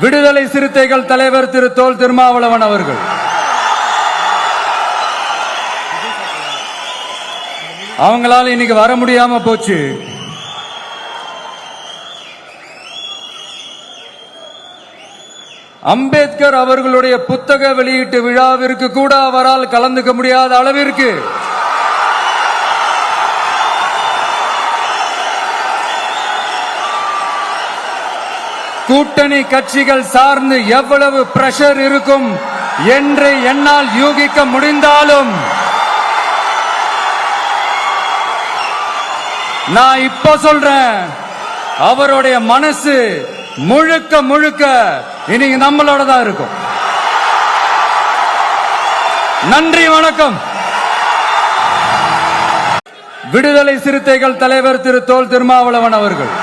விடுதலை சிறுத்தைகள் தலைவர் திரு தொல் திருமாவளவன் அவர்கள், அவங்களால இன்னைக்கு வர முடியாம போச்சு. அம்பேத்கர் அவர்களுடைய புத்தக வெளியீட்டு விழாவிற்கு கூட அவரால் கலந்துக்க முடியாத அளவிற்கு கூட்டணி கட்சிகள் சார்ந்து எவ்வளவு பிரஷர் இருக்கும் என்று என்னால் யூகிக்க முடிந்தாலும் நான் இப்ப சொல்றேன், அவருடைய மனசு முழுக்க முழுக்க இன்னைக்கு நம்மளோட தான் இருக்கும். நன்றி, வணக்கம். விடுதலை சிறுத்தைகள் தலைவர் திரு தொல் திருமாவளவன் அவர்கள்.